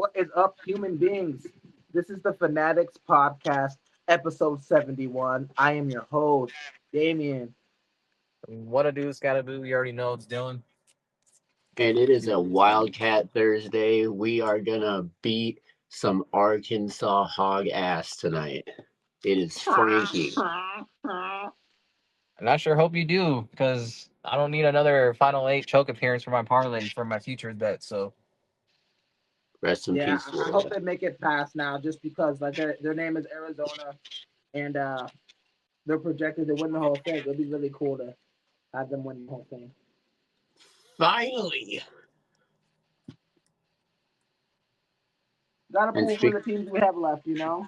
What is up, human beings? This is the fAnaticZ podcast, episode 71. I am your host, Damien. What a dude's gotta do. You already know it's Dillon. And it is a Wildcat Thursday. We are gonna beat some Arkansas hog ass tonight. It is Frankie. And I sure hope you do, because I don't need another Final Eight choke appearance for my parlay for my futures bet. So Rest in Yeah, peace, I hope Florida. they make it past now, just because like their name is Arizona, and they're projected to win the whole thing. It'd be really cool to have them win the whole thing. Finally. Gotta And pull for speak, the teams we have left, you know.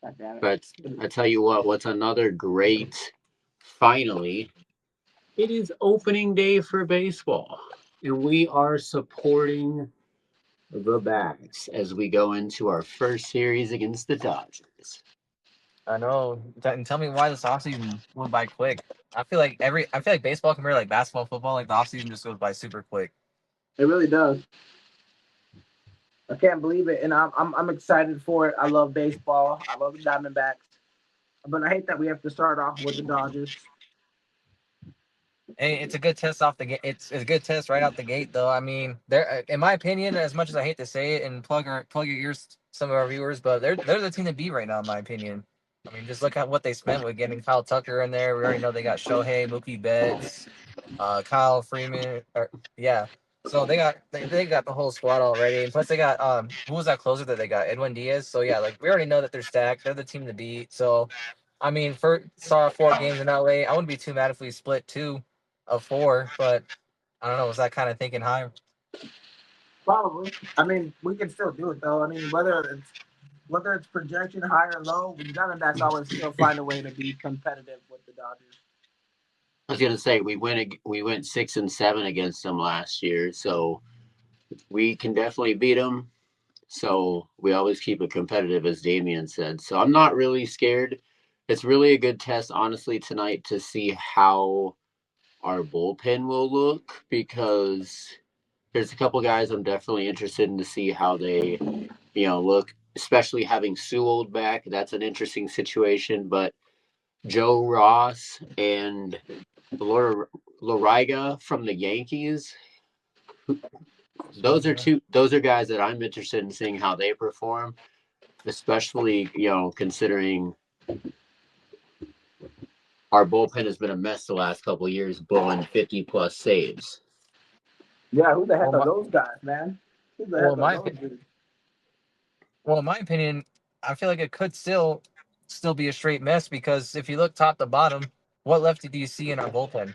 God damn it. but I tell you what, what's another great finally? It is opening day for baseball. And we are supporting the backs as we go into our first series against the Dodgers. I know. And tell me why this offseason went by quick. I feel like baseball compared to like basketball, football, like the offseason just goes by super quick. It really does. I can't believe it, and I'm excited for it. I love baseball. I love the Diamondbacks, but I hate that we have to start off with the Dodgers. Hey, it's a good test off the gate. It's a good test right out the gate, though. I mean, they're in my opinion, as much as I hate to say it, and plug your ears, some of our viewers, but they're the team to beat right now, in my opinion. I mean, just look at what they spent with getting Kyle Tucker in there. We already know they got Shohei, Mookie Betts, Kyle Freeman. Yeah, so they got the whole squad already, and plus they got who was that closer that they got? Edwin Diaz. So yeah, like we already know that they're stacked. They're the team to beat. So I mean, saw 4 games in LA. I wouldn't be too mad if we split 2 of 4, but I don't know. Was that kind of thinking high? Probably. I mean, we can still do it though. I mean, whether it's projection high or low, the Diamondbacks always still find a way to be competitive with the Dodgers. I was gonna say we went 6-7 against them last year, so we can definitely beat them. So we always keep it competitive, as Damien said. So I'm not really scared. It's really a good test, honestly, tonight to see how our bullpen will look, because there's a couple guys I'm definitely interested in to see how they, look. Especially having Sewell back, that's an interesting situation. But Joe Ross and Loriga from the Yankees, those are guys that I'm interested in seeing how they perform, especially considering our bullpen has been a mess the last couple of years, blowing 50 plus saves. Yeah, who the heck Well, are my, those guys, man? Who the well, heck in are my those dudes? well, in my opinion, I feel like it could still be a straight mess because if you look top to bottom, what lefty do you see in our bullpen?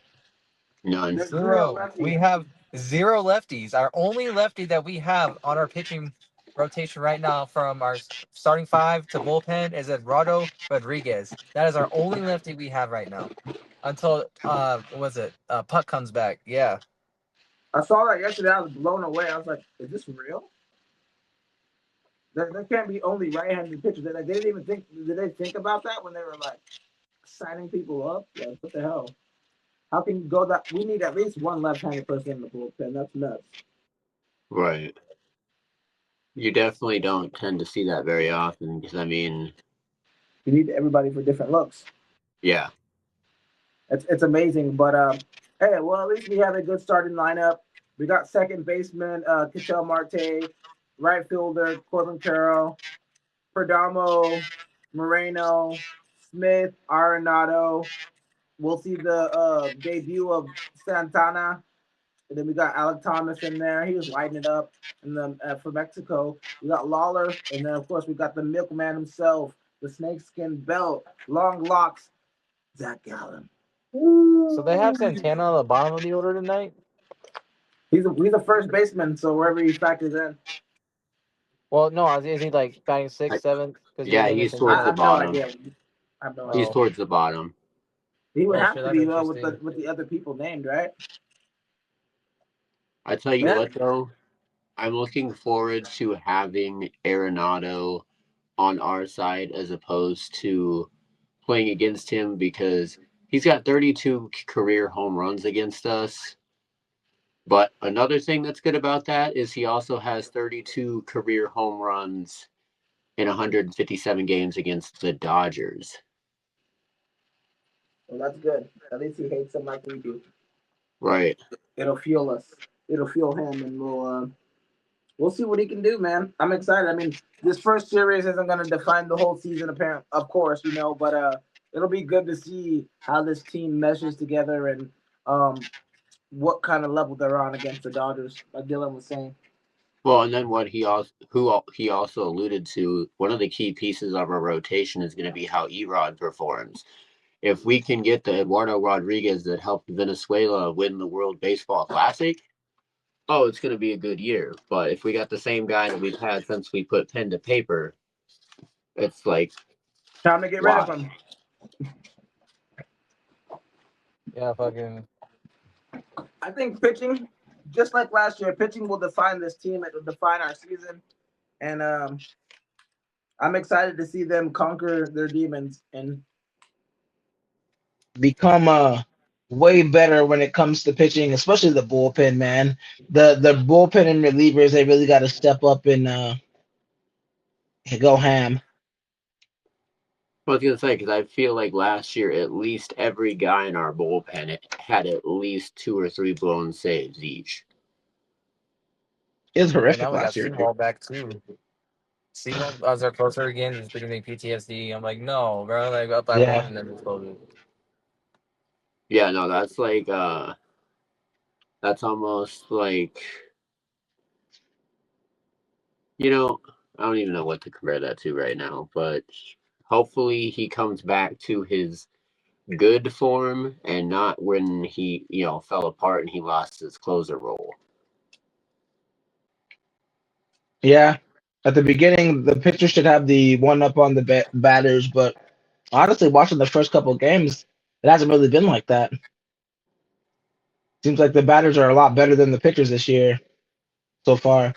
None. There's zero Zero. We lefties. have zero lefties. Our only lefty that we have on our pitching rotation right now from our starting five to bullpen is Eduardo Rodriguez. That is our only lefty we have right now. Until what was it? Puck comes back. Yeah. I saw that yesterday. I was blown away. I was like, "Is this real? There can't be only right-handed pitchers." They didn't even think. Did they think about that when they were like signing people up? Like, what the hell? How can you go that? We need at least one left-handed person in the bullpen. That's nuts. Right. You definitely don't tend to see that very often because, I mean, You need everybody for different looks. yeah. It's amazing. But hey, well, at least we have a good starting lineup. We got second baseman Ketel Marte, right fielder Corbin Carroll, Perdomo, Moreno, Smith, Arenado. We'll see the debut of Santana. And then we got Alec Thomas in there. He was lighting it up. And then for Mexico, we got Lawler. And then, of course, we got the milkman himself, the snakeskin belt, long locks, Zach Gallen. So they have Santana on the bottom of the order tonight. He's a first baseman, so wherever he factors in. Well, no, is he like batting sixth, I, seventh? Because your yeah, name is he's towards I the have Santana. no bottom. idea. I have no He's idea. Oh, towards the bottom. He would well, have sure, to that's be with interesting. the other people named, right? I tell you Yeah, what, though, I'm looking forward to having Arenado on our side as opposed to playing against him, because he's got 32 career home runs against us. But another thing that's good about that is he also has 32 career home runs in 157 games against the Dodgers. Well, that's good. At least he hates them like we do. Right. It'll fuel us. It'll fuel him, and we'll see what he can do, man. I'm excited. I mean, this first series isn't going to define the whole season, apparent, of course, but it'll be good to see how this team meshes together and what kind of level they're on against the Dodgers, like Dillon was saying. Well, and then what he also alluded to, one of the key pieces of our rotation is going to be how Erod performs. If we can get the Eduardo Rodriguez that helped Venezuela win the World Baseball Classic, it's going to be a good year. But if we got the same guy that we've had since we put pen to paper, it's like time to get rid of him. Yeah, fucking. I think pitching, just like last year, pitching will define this team. It will define our season, and I'm excited to see them conquer their demons and become way better when it comes to pitching, especially the bullpen, man. The bullpen and relievers, they really got to step up and go ham. I was gonna say, because I feel like last year at least every guy in our bullpen had at least 2 or 3 blown saves each. It was And horrific now we got last year. Seawall back too. Seawall as our closer again is giving me PTSD. I'm like, no, bro, like up by Yeah. one and then exploded. Yeah, no, that's like that's almost like, I don't even know what to compare that to right now, but hopefully he comes back to his good form and not when he, fell apart and he lost his closer role. Yeah. At the beginning, the pitcher should have the one up on the batters, but honestly, watching the first couple of games, it hasn't really been like that. Seems like the batters are a lot better than the pitchers this year so far.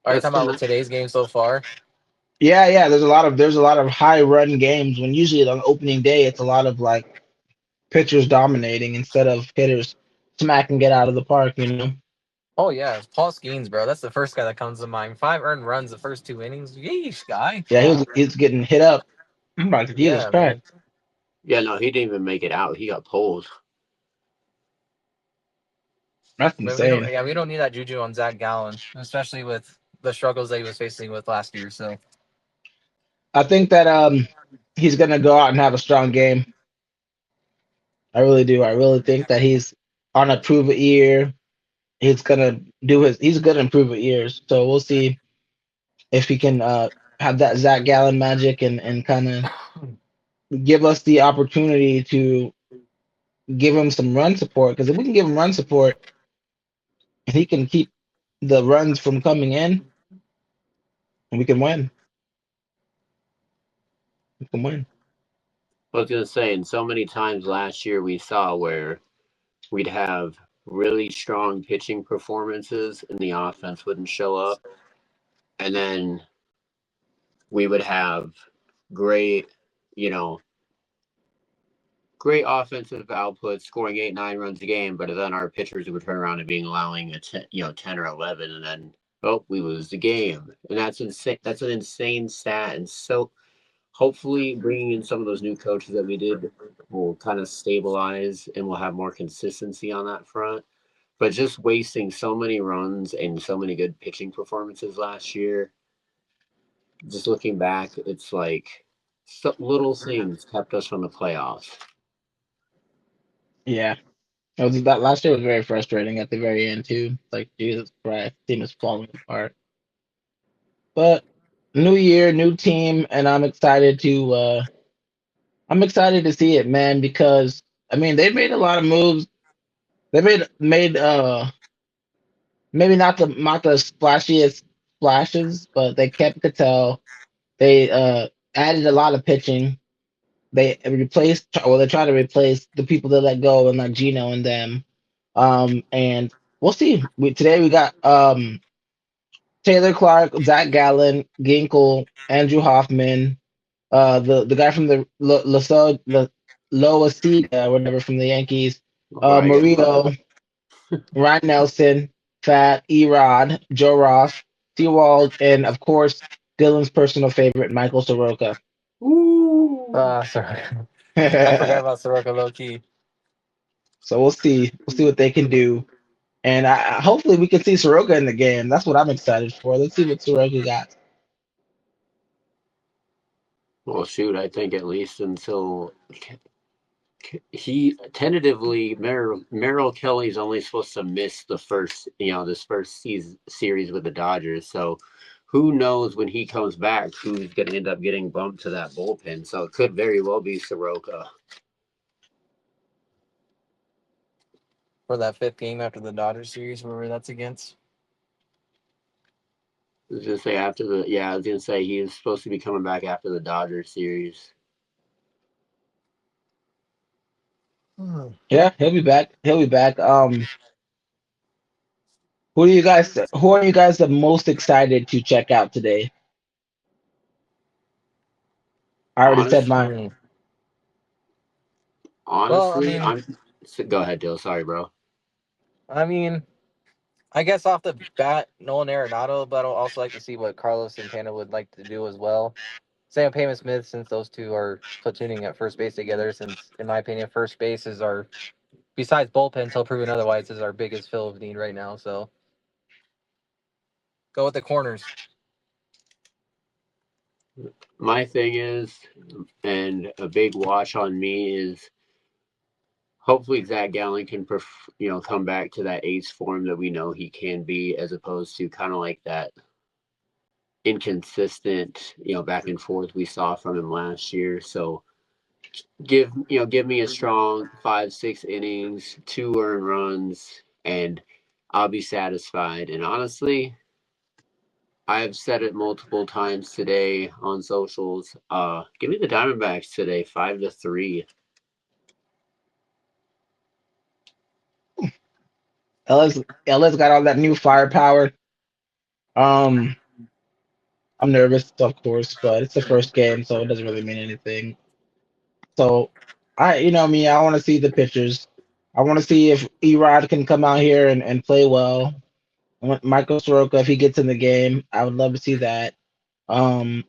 Are you That's talking about with today's game so far? Yeah. There's a lot of high run games when usually on opening day it's a lot of like pitchers dominating instead of hitters smack and get out of the park. Oh yeah, it's Paul Skeens, bro. That's the first guy that comes to mind. 5 earned runs the first 2 innings. Yeesh, guy. Yeah, he's getting hit up. I'm like, Jesus Yeah, Christ. man. Yeah, no, he didn't even make it out. He got pulled. That's But insane. we don't need that juju on Zach Gallen, especially with the struggles that he was facing with last year. So I think that he's gonna go out and have a strong game. I really do. I really think that he's on a prove it year. He's gonna improve it years. So we'll see if he can have that Zach Gallen magic and kind of give us the opportunity to give him some run support. Because if we can give him run support and he can keep the runs from coming in, we can win. We can win. I was gonna say, and so many times last year we saw where we'd have really strong pitching performances and the offense wouldn't show up, and then we would have great, you know, great offensive output, scoring 8-9 runs a game, but then our pitchers would turn around and being allowing 10 or 11, and then we lose the game, and that's insane. That's an insane stat, and so hopefully bringing in some of those new coaches that we did will kind of stabilize and we'll have more consistency on that front. But just wasting so many runs and so many good pitching performances last year, just looking back, it's like little things kept us from the playoffs. Yeah. That last year was very frustrating at the very end too. Like Jesus Christ, team is falling apart. But new year, new team, and I'm excited to see it, man, because I mean they made a lot of moves. They made maybe not the splashiest splashes, but they kept Cattell. They added a lot of pitching. They tried to replace the people that let go and like Gino and them. And we'll see. Today we got Taylor Clark, Zach Gallen, Ginkle, Andrew Hoffman, the guy from the Loacida, whatever, from the Yankees, Right. Murillo. Ryan Nelson, Fat, Erod, Joe Ross, Seawald, and of course Dylan's personal favorite, Michael Soroka. Ooh. Sorry. I forgot So about Soroka low key. we'll see. We'll see what they can do. And hopefully we can see Soroka in the game. That's what I'm excited for. Let's see what Soroka got. Well, shoot, I think at least until he tentatively Merrill Kelly's only supposed to miss the first, this first season series with the Dodgers. So who knows when he comes back who's going to end up getting bumped to that bullpen. So it could very well be Soroka. For that 5th game after the Dodgers series, wherever that's against. I was gonna say after the I was gonna say he was supposed to be coming back after the Dodgers series. Yeah, he'll be back. He'll be back. Who are you guys the most excited to check out today? I already said Honestly, mine. Hmm. Well, honestly, I'm. Go ahead, Dill. Sorry, bro. I mean, I guess off the bat, Nolan Arenado, but I'll also like to see what Carlos Santana would like to do as well. Same with Payman Smith, since those two are platooning at first base together. Since, in my opinion, first base is our, besides bullpen, until proven otherwise, is our biggest fill of need right now. So go with the corners. My thing is, and a big watch on me is hopefully Zach Gallen can, come back to that ace form that we know he can be, as opposed to kind of like that inconsistent, back and forth we saw from him last year. So give me a strong 5-6 innings, 2 earned runs, and I'll be satisfied. And honestly, I've said it multiple times today on socials. Give me the Diamondbacks today, 5-3. LA's got all that new firepower. Um, I'm nervous, of course, but it's the first game, so it doesn't really mean anything. So me, I want to see the pitchers. I want to see if Erod can come out here and play well. I want Michael Soroka, if he gets in the game, I would love to see that. Um,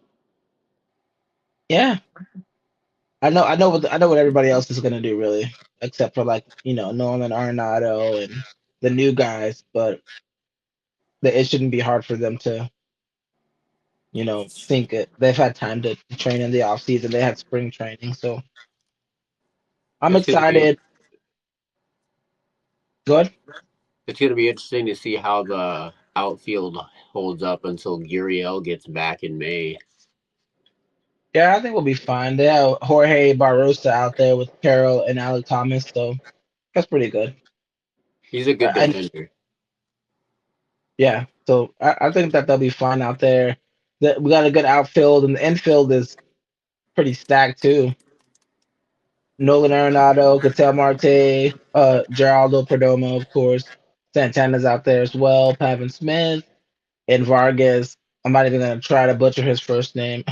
yeah, I know what everybody else is gonna do really, except for like Nolan Arenado and the new guys, but it shouldn't be hard for them to think it. They've had time to train in the off season. They had spring training, so I'm It's gonna be excited. Good. it's gonna be interesting to see how the outfield holds up until Gurriel gets back in May. Yeah, I think we'll be fine. They have Jorge Barrosa out there with Carroll and Alec Thomas, so that's pretty good. He's a good And defender. yeah, so I think that they'll be fine out there. That we got a good outfield, and the infield is pretty stacked too. Nolan Arenado, Ketel Marte, Geraldo Perdomo, of course. Santana's out there as well. Pavin Smith and Vargas. I'm not even gonna try to butcher his first name.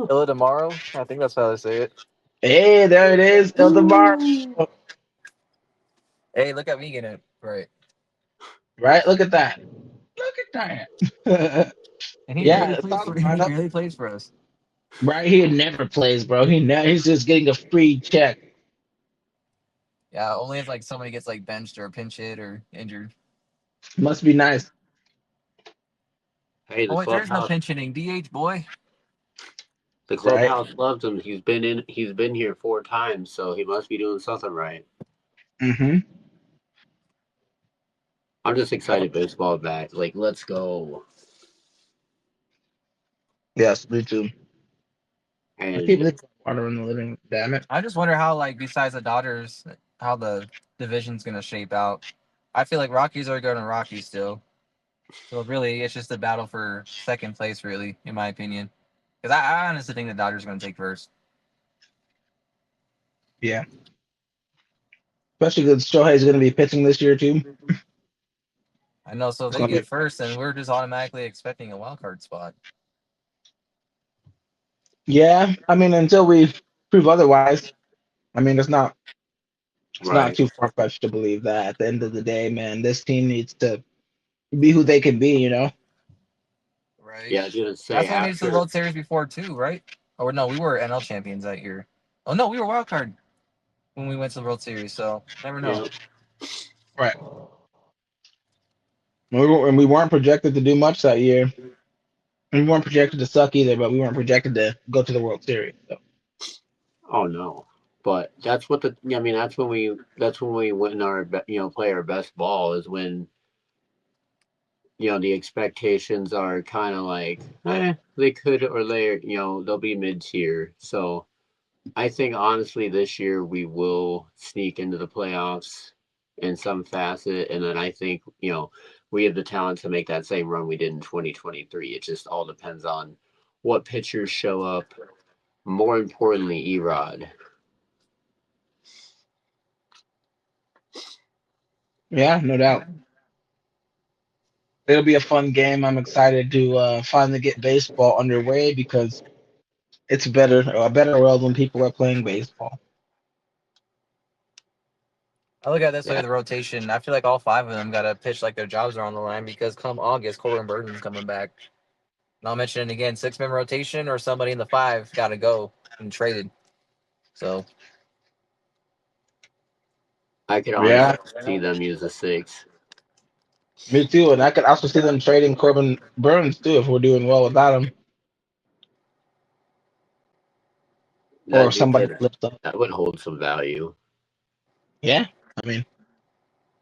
Illa tomorrow. I think that's how they say it. Hey, there it is, Ildemar. Hey, look at me getting it right. Right? Look at that. Look at that. And he Yeah, barely it's plays all for he lineup. barely plays for us. Right, he never plays, bro. He's just getting a free check. Yeah, only if like somebody gets like benched or pinch hit or injured. Must be nice, Hey, Oh wait, there's no pinch hitting. DH boy. the right? clubhouse loves him. He's been here 4 times, so he must be doing something right. Mm-hmm. I'm just excited baseball back. Like, let's go. Yes, me too. I keep And leaving water in the living. Damn it. I just wonder how, like, besides the Dodgers, how the division's gonna shape out. I feel like Rockies are going to Rockies still. So really, it's just a battle for second place, really, in my opinion. Because I honestly think the Dodgers are going to take first. Yeah, especially because Shohei's going to be pitching this year too. I know. So if It's they going to be. get first, then we're just automatically expecting a wild card spot. Yeah, I mean, until we prove otherwise. I mean, it's not It's not Right. too far fetched to believe that at the end of the day, man, this team needs to be who they can be, you know? Right. Yeah, I was gonna say That's when we made it to the after. World Series before too, right? Or no, we were NL champions that year. Oh no, we were wild card when we went to the World Series. So never know. Yeah. Right. And we weren't projected to do much that year. And we weren't projected to suck either, but we weren't projected to go to the World Series. So. Oh no. But that's what the. I mean, That's when we win our. Play our best ball is when the expectations are kind of like, they could or they'll be mid tier. So I think honestly this year we will sneak into the playoffs in some facet, and then I think we have the talent to make that same run we did in 2023. It just all depends on what pitchers show up. More importantly, Erod. Yeah, no doubt. It'll be a fun game. I'm excited to finally get baseball underway because it's a better world when people are playing baseball. I look at it this way Yeah, with the rotation. I feel like all five of them got to pitch like their jobs are on the line because come August, Corbin Burton's coming back. And I'll mention it again: 6-man rotation or somebody in the five got to go and traded. So I could honestly Yeah, see them use a six. me too. And I could also see them trading Corbin Burns too if we're doing well without him or That dude somebody could. flips up. That would hold some value. Yeah, I mean,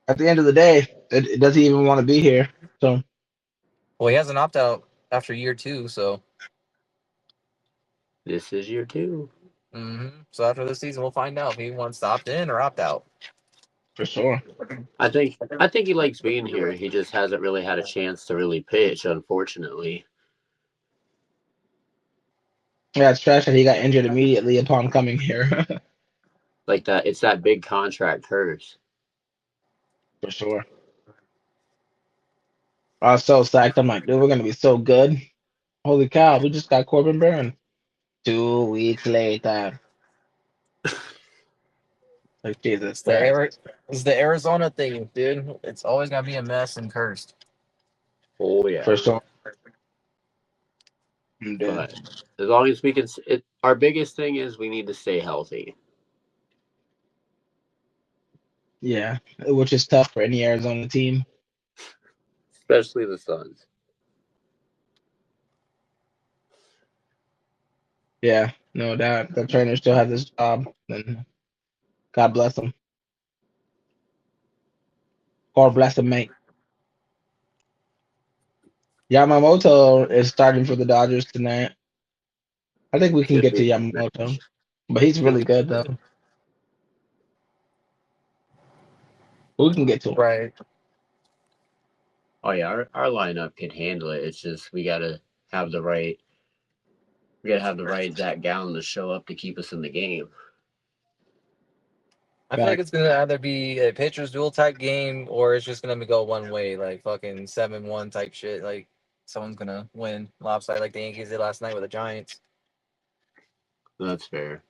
at the end of the day, does he even want to be here? So well, he has an opt out after year two. So This is year two. so after this season, we'll find out if he wants to opt in or opt out. for sure. I think he likes being here. He just hasn't really had a chance to really pitch, unfortunately. Yeah, it's trash that he got injured immediately upon coming here. Like that, it's that big contract curse. For sure. I was so psyched. I'm like, dude, we're gonna be so good. Holy cow, we just got Corbin Burns. 2 weeks later. Like Jesus It's the Christ. It's the Arizona thing, dude. It's always gonna be a mess and cursed. Oh yeah, For sure. Dude. but as long as we can, our biggest thing is we need to stay healthy. Yeah, which is tough for any Arizona team. Especially the Suns. Yeah, no doubt. The trainer still has his job, and God bless him. Or bless him, mate. Yamamoto is starting for the Dodgers tonight. I think we can Should get to be. Yamamoto, but he's really good though. We can get to him. Right. Oh yeah, our lineup can handle it. It's just have the right we gotta have the right Zach Gallen to show up to keep us in the game. I feel like Back. it's gonna either be a pitcher's duel type game or it's just gonna go one way, like fucking 7-1 type shit. Like someone's gonna win lopsided like the Yankees did last night with the Giants. That's fair.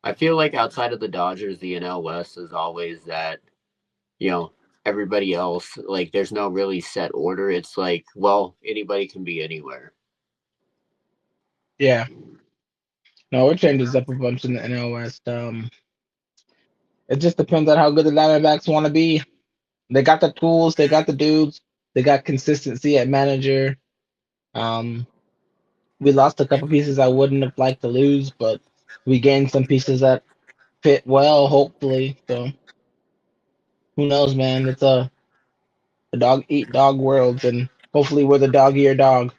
I feel like outside of the Dodgers, the NL West is always that, you know, everybody else, like, there's no really set order. It's like, well, anybody can be anywhere. Yeah. No, it changes up a bunch in the NL West. It just depends on how good the Diamondbacks want to be. They got the tools, they got the dudes, they got consistency at manager. Um, we lost a couple pieces I wouldn't have liked to lose, but we gained some pieces that fit well, hopefully. So who knows, man? It's a dog eat dog world, and hopefully we're the dog ear dog.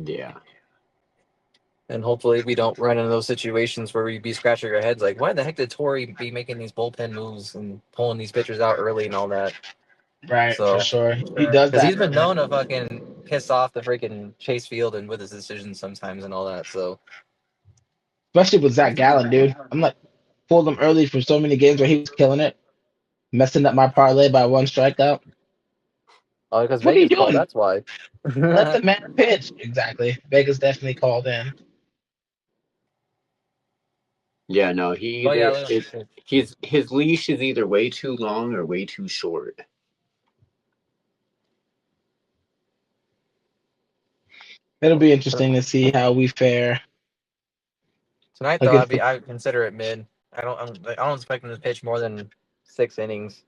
Yeah. And hopefully we don't run into those situations where we be scratching our heads like, why the heck did Torrey be making these bullpen moves and pulling these pitchers out early and all that? Right, for So, sure. He does because he's that, been man. known to fucking piss off the freaking Chase Field and with his decisions sometimes and all that. So, Especially with Zach Gallen, dude. I'm like pulled him early for so many games where he was killing it, messing up my parlay by one strikeout. oh, because What are you Vegas called, doing? that's why. Let the man pitch. Exactly. Vegas definitely called in. Yeah, no, he Oh yeah, either let him pitch. his leash is either way too long or way too short. It'll be interesting to see how we fare Tonight though, against the. I would consider it mid. I don't expect him to pitch more than 6 innings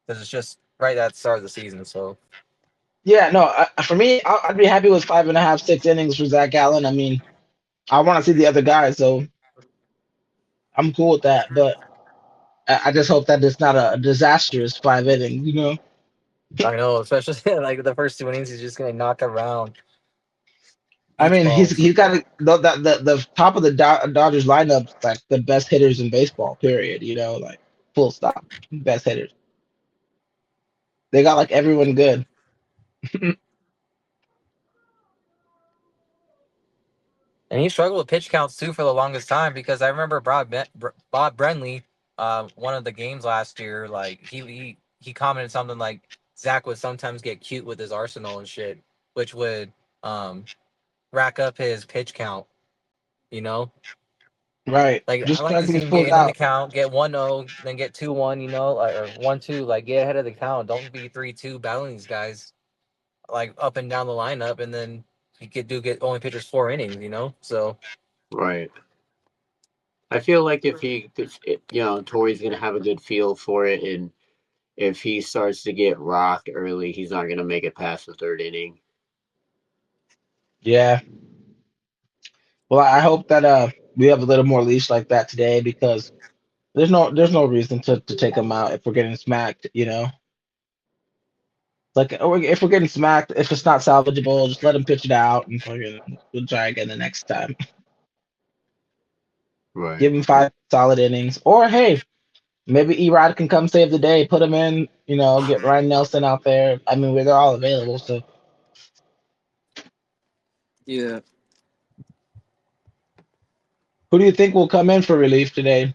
because it's just right at the start of the season. So Yeah, no. For me, I'd be happy with 5.5, 6 innings for Zach Allen. I mean, I want to see the other guys, so I'm cool with that. But I just hope that it's not a disastrous 5 innings. I know, especially like the first 2 innings, he's just gonna knock around I beach mean, balls. he's got the top of the Dodgers lineup, like the best hitters in baseball. Period. Like full stop, best hitters. They got like everyone good. And he struggled with pitch counts too for the longest time because I remember Bob Brenly, one of the games last year, like he commented something like Zach would sometimes get cute with his arsenal and shit, which would um, rack up his pitch count. You know, Right. like I Just like trying to to see get him pulled get in the out. count, get 1-0, then get 2-1. You know, like, or 1-2, like get ahead of the count. Don't be 3-2 battling these guys like up and down the lineup, and then he could get only pitchers 4 innings. You know, so. Right. I feel like if Tori's gonna have a good feel for it, and if he starts to get rocked early, he's not gonna make it past the third inning. Yeah. Well, I hope that we have a little more leash like that today because there's no reason to take him out if we're getting smacked. Like if we're getting smacked, if it's not salvageable, just let him pitch it out and we'll try again the next time. Right. Give him 5 solid innings, or hey, maybe Erod can come save the day. Put him in. Get Ryan Nelson out there. I mean, they're all available. So Yeah. who do you think will come in for relief today?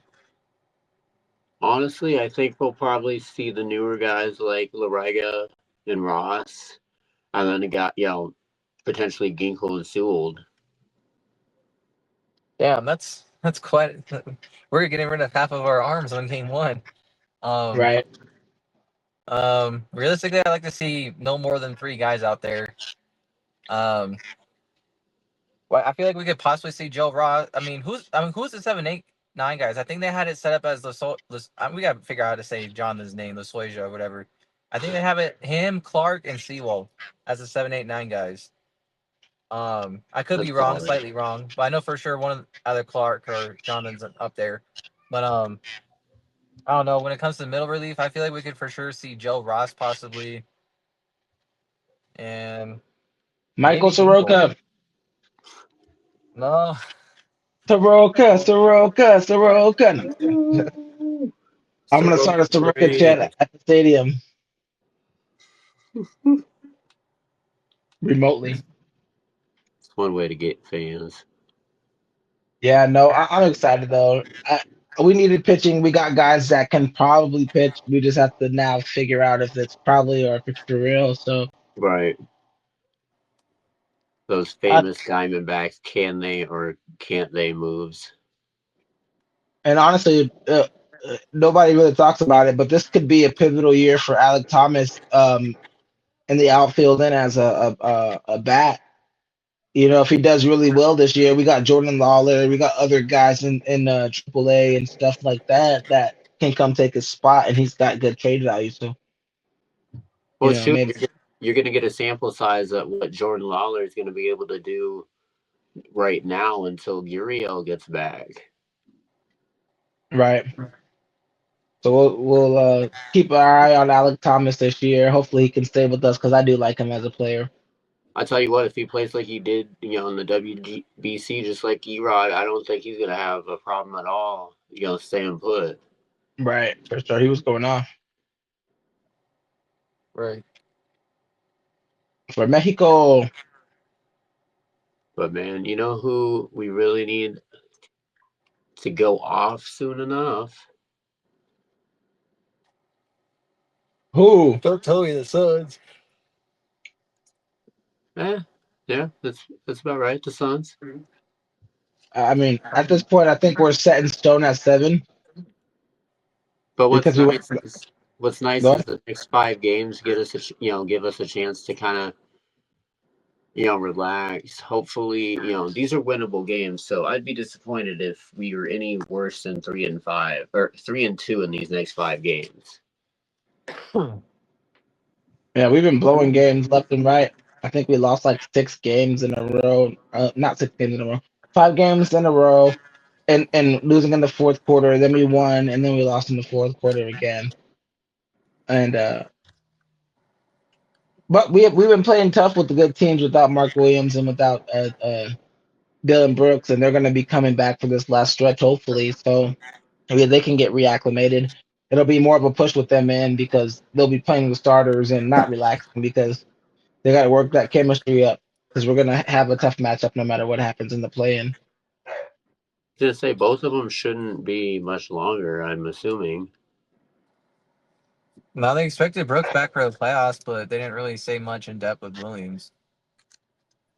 Honestly, I think we'll probably see the newer guys like Larega and Ross, and then potentially Ginkle and Sewell. Damn, that's quite. We're getting rid of half of our arms on game one. Um, Right. realistically, I like to see no more than 3 guys out there. Um, well, I feel like we could possibly see Joe Ross. Who's the 7, 8, 9 guys? I think they had it set up as we got to figure out how to say Jonathan's name, Lasoja or whatever. I think they have it him, Clark, and Sewell as the 7, 8, 9 guys. I could That's be wrong, solid. slightly wrong, but I know for sure one of either Clark or Jonathan's up there. But I don't know. When it comes to middle relief, I feel like we could for sure see Joe Ross possibly, and Michael maybe Ginkle. Soroka. No, Soroka. No. I'm gonna start a Soroka Soroka parade. chant at the stadium remotely. It's one way to get fans. Yeah, no, I'm excited though. We needed pitching. We got guys that can probably pitch. We just have to now figure out if it's probably or if it's for real. So, Right. Those I, famous Diamondbacks, can they or can't they moves? and honestly, nobody really talks about it, but this could be a pivotal year for Alec Thomas in the outfield and as a bat. If he does really well this year, we got Jordan Lawler, we got other guys in AAA and stuff like that can come take his spot, and he's got good trade value. So, Well, shoot, maybe you're going to get a sample size of what Jordan Lawler is going to be able to do right now until Gurriel gets back. right. So we'll keep our eye on Alec Thomas this year. Hopefully, he can stay with us because I do like him as a player. I tell you what, if he plays like he did, in the WBC, just like Erod, I don't think he's going to have a problem at all, staying put. Right, for sure. He was going off right. for Mexico. But man, you know who we really need to go off soon enough? Who? Don't tell me the Suns. Yeah, that's about right. The Suns. I mean, at this point, I think we're set in stone at 7 But because we went. what's nice Go is ahead. the next 5 games get us give us a chance to kind of relax. Hopefully, these are winnable games. So I'd be disappointed if we were any worse than 3-5 or 3-2 in these next 5 games. Yeah, we've been blowing games left and right. I think we lost like 6 games in a row. Not 6 games in a row. 5 games in a row, and losing in the fourth quarter. Then we won, and then we lost in the fourth quarter again. And but we've been playing tough with the good teams without Mark Williams and without Dillon Brooks, and they're going to be coming back for this last stretch, hopefully. So maybe they can get reacclimated. It'll be more of a push with them in because they'll be playing the starters and not relaxing because they got to work that chemistry up because we're going to have a tough matchup no matter what happens in the play-in. Just say both of them shouldn't be much longer, I'm assuming. Now they expected Brooks back for the playoffs, but they didn't really say much in depth with Williams.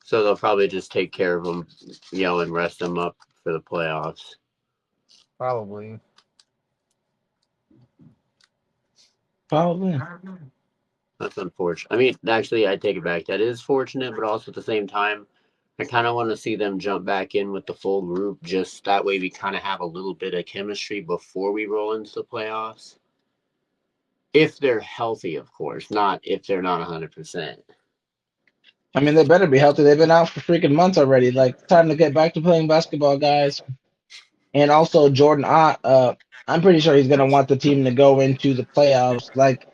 So they'll probably just take care of them, and rest them up for the playoffs. Probably. Probably. That's unfortunate. I mean, actually, I take it back. That is fortunate, but also at the same time, I kind of want to see them jump back in with the full group. Just that way, we kind of have a little bit of chemistry before we roll into the playoffs. If they're healthy, of course, not if they're not 100%. I mean, they better be healthy. They've been out for freaking months already. Like, time to get back to playing basketball, guys. And also, Jordan Ott, I'm pretty sure he's going to want the team to go into the playoffs, like,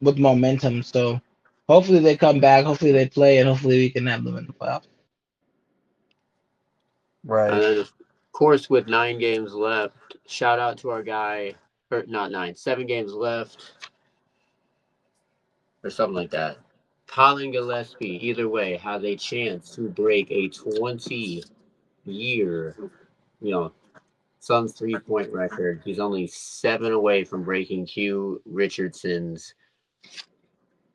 with momentum. So hopefully they come back. Hopefully they play, and hopefully we can have them in the playoffs. And Right. then, of course, with 9 games left, shout out to our guy, or not 9, 7 games left, or something like that. Colin Gillespie, either way, has a chance to break a 20-year, you know, Suns 3-point record. He's only 7 away from breaking Q Richardson's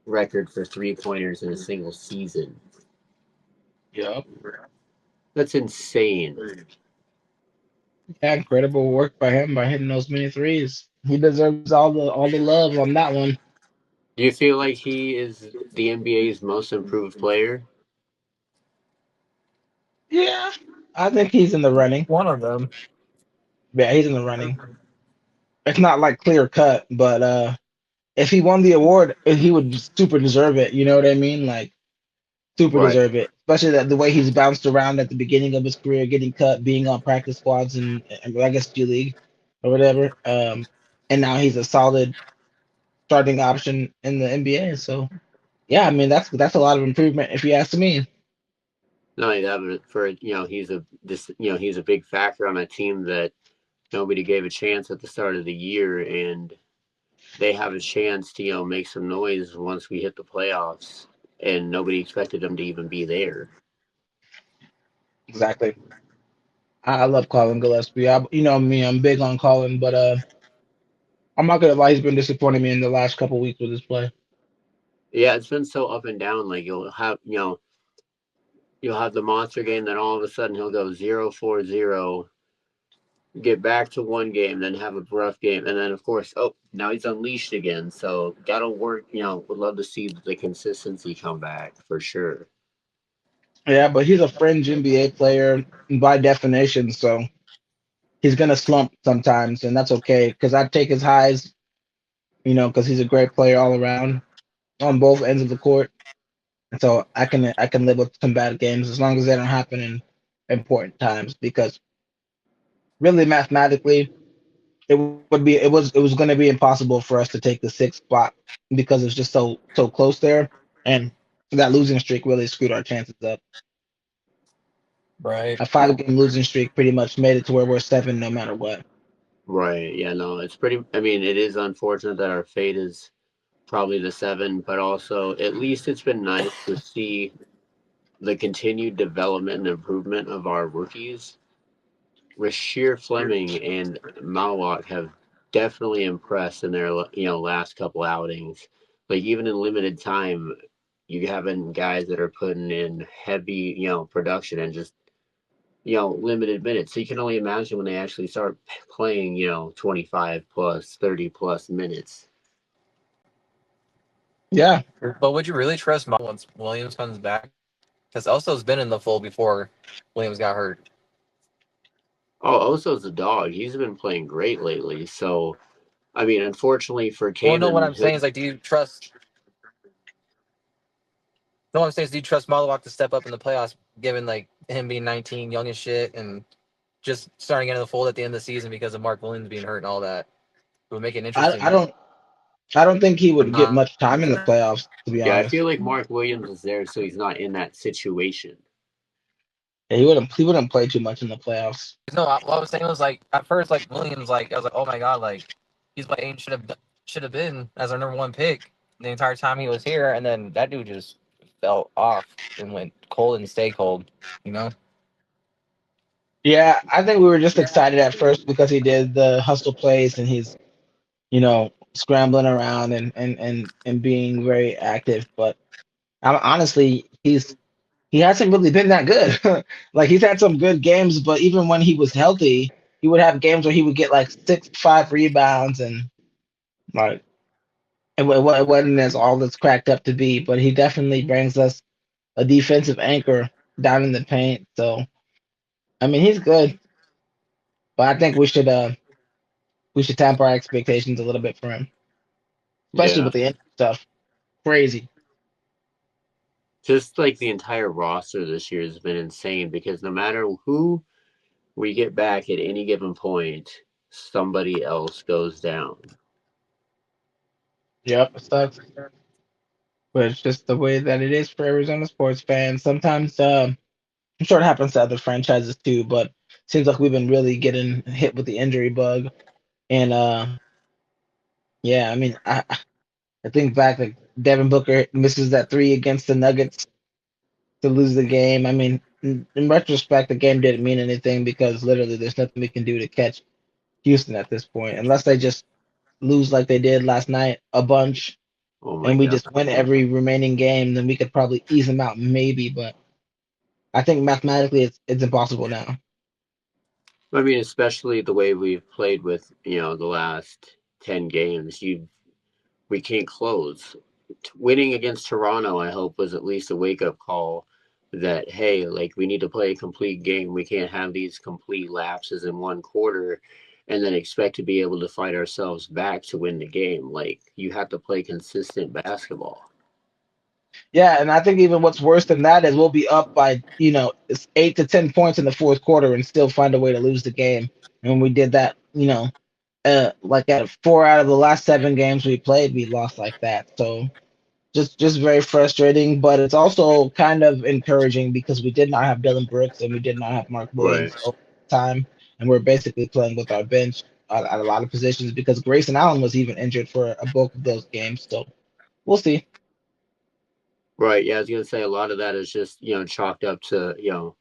record for 3-pointers in a single season. Yep. That's insane. Yeah, incredible work by him by hitting those many threes. He deserves all the love on that one. Do you feel like he is the NBA's most improved player? Yeah, I think he's in the running. One of them. Yeah, he's in the running. It's not like clear cut, but if he won the award, he would super deserve it. You know what I mean? Like super Right. deserve it. Especially that the way he's bounced around at the beginning of his career, getting cut, being on practice squads and I guess G League or whatever. And now he's a solid starting option in the NBA. So yeah, I mean that's a lot of improvement if you ask me. Not only that, but he's a big factor on a team that nobody gave a chance at the start of the year, and they have a chance to make some noise once we hit the playoffs, and nobody expected them to even be there. Exactly. I love Colin Gillespie. You know me, I'm big on Colin, but I'm not gonna lie, he's been disappointing me in the last couple weeks with his play. Yeah, it's been so up and down. Like you'll have the monster game, then all of a sudden he'll go 0-4-0, get back to one game, then have a rough game, and then of course, oh, now he's unleashed again. So gotta work. Would love to see the consistency come back for sure. Yeah, but he's a fringe NBA player by definition, so he's gonna slump sometimes, and that's okay. Because I take his highs, because he's a great player all around on both ends of the court, and so I can live with some bad games as long as they don't happen in important times. Because really, mathematically, it was going to be impossible for us to take the sixth spot because it's just so close there, and that losing streak really screwed our chances up. Right. A 5 game losing streak pretty much made it to where we're 7 no matter what. Right. Yeah. No. It's pretty. I mean, it is unfortunate that our fate is probably the 7, but also at least it's been nice to see the continued development and improvement of our rookies. Rasheer Fleming and Malwak have definitely impressed in their last couple outings. Like even in limited time, you having guys that are putting in heavy production and just limited minutes. So you can only imagine when they actually start playing, 25 plus, 30 plus minutes. Yeah, But would you really trust Miles once Williams comes back? Because Oso's been in the fold before Williams got hurt. Oh, Oso's a dog. He's been playing great lately. So, I mean, unfortunately for Well, no, what Kamen, I'm saying is like, do you trust? No, what I'm saying is, do you trust Malawak to step up in the playoffs, given like him being 19, young as shit, and just starting into the fold at the end of the season because of Mark Williams being hurt and all that? It would make it I, I interesting. don't I don't think he would get Uh, much time in the playoffs, to be yeah, I honest. feel like Mark Williams is there, so he's not in that situation. Yeah, he wouldn't play too much in the playoffs. no, what I was saying was like at first, like Williams, like I was like, oh my god, like he's what Aiden should have been as our number one pick the entire time he was here, and then that dude just fell off and went cold and stay cold. You know? Yeah, I think we were just excited at first because he did the hustle plays and he's, scrambling around and being very active. But honestly, he hasn't really been that good. Like he's had some good games, but even when he was healthy, he would have games where he would get like 6, 5 rebounds and like it wasn't as all it's cracked up to be. But he definitely brings us a defensive anchor down in the paint. So I mean, he's good, but I think we should temper our expectations a little bit for him, especially Yeah. with the injury stuff. Crazy. Just like the entire roster this year has been insane because no matter who we get back at any given point, somebody else goes down. Yep, it sucks, but it's just the way that it is for Arizona sports fans. Sometimes, I'm sure it happens to other franchises too, but seems like we've been really getting hit with the injury bug. And yeah, I mean, I think back like Devin Booker misses that three against the Nuggets to lose the game. I mean, in retrospect, the game didn't mean anything because literally there's nothing we can do to catch Houston at this point, unless they just lose like they did last night a bunch, Oh my and we god. just win every remaining game. Then we could probably ease them out, maybe. But I think mathematically, it's impossible now. I mean, especially the way we've played with, the last 10 games. We can't close. Winning against Toronto, I hope, was at least a wake up call that, hey, like, we need to play a complete game. We can't have these complete lapses in one quarter and then expect to be able to fight ourselves back to win the game. Like, you have to play consistent basketball. Yeah, and I think even what's worse than that is we'll be up by it's 8 to 10 points in the fourth quarter and still find a way to lose the game. And we did that, like at 4 out of the last 7 games we played, we lost like that. So just very frustrating, but it's also kind of encouraging because we did not have Dillon Brooks and we did not have Mark Right. Williams over time, and we're basically playing with our bench at a lot of positions because Grayson Allen was even injured for a bulk of those games. So we'll see. Right. Yeah, I was going to say a lot of that is just, chalked up to,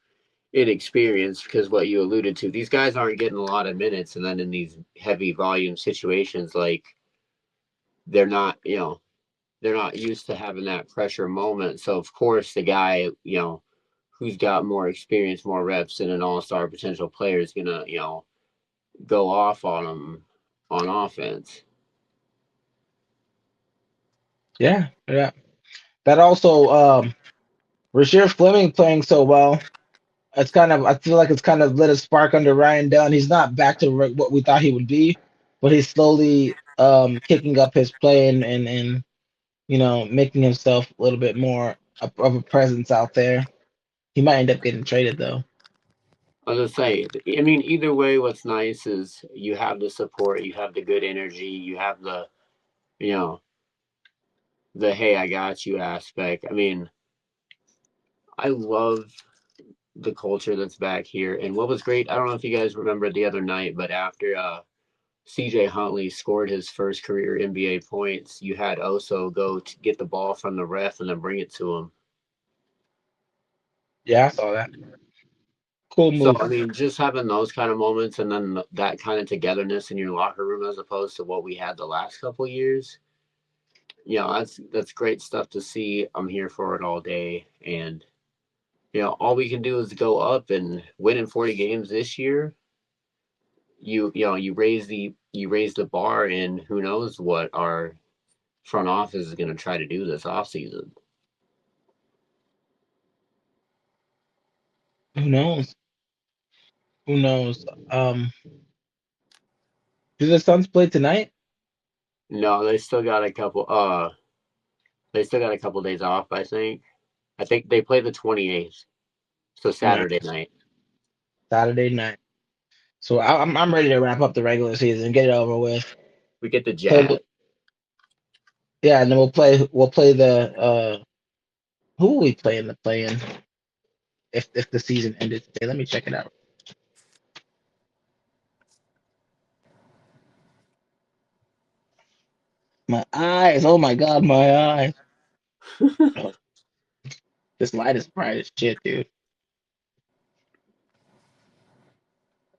inexperience because what you alluded to, these guys aren't getting a lot of minutes. And then in these heavy volume situations, like, they're not, they're not used to having that pressure moment. So of course the guy, who's got more experience, more reps than an all-star potential player is gonna, go off on them on offense. Yeah, yeah. That also, Rasheer Fleming playing so well. I feel like it's kind of lit a spark under Ryan Dunn. He's not back to what we thought he would be, but he's slowly kicking up his play and making himself a little bit more of a presence out there. He might end up getting traded though. I was gonna say, I mean, either way, what's nice is you have the support, you have the good energy, you have the, you know, the hey, I got you aspect. I mean, I love the culture that's back here. And what was great, I don't know if you guys remember the other night, but after CJ Huntley scored his first career NBA points, you had Oso go to get the ball from the ref and then bring it to him. Yeah, I saw that. Cool So, move. I mean, just having those kind of moments and then that kind of togetherness in your locker room as opposed to what we had the last couple of years, that's great stuff to see. I'm here for it all day. And all we can do is go up and win in 40 games this year. You raise the bar, and who knows what our front office is going to try to do this offseason. Who knows? Who knows? Do the Suns play tonight? No, they still got a couple. They still got a couple days off. I think. I think they play the 28th, so No, Saturday night. Saturday night. So I'm ready to wrap up the regular season, get it over with. We get the Play, Jazz. yeah, and then we'll play the who will we play in the play-in if the season ended today? Let me check it out. My eyes, oh my God, my eyes. Oh, this light is bright as shit, dude.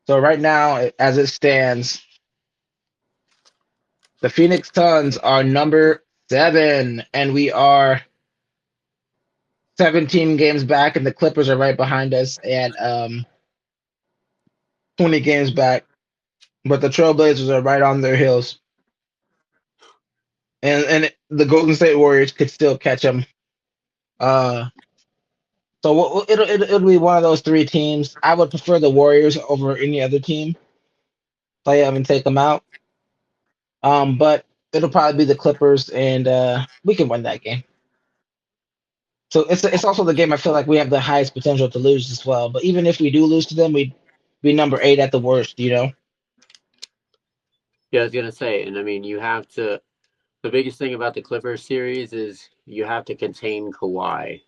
So right now, as it stands, the Phoenix Suns are number 7, and we are 17 games back, and the Clippers are right behind us at 20 games back. But the Trailblazers are right on their heels, and the Golden State Warriors could still catch them. Uh, so it'll be one of those three teams. I would prefer the Warriors over any other team. Play them and take them out. But it'll probably be the Clippers, and we can win that game. So it's also the game I feel like we have the highest potential to lose as well. But even if we do lose to them, we'd be number 8 at the worst, you know? Yeah, I was gonna say, and I mean, you have to. The biggest thing about the Clippers series is you have to contain Kawhi.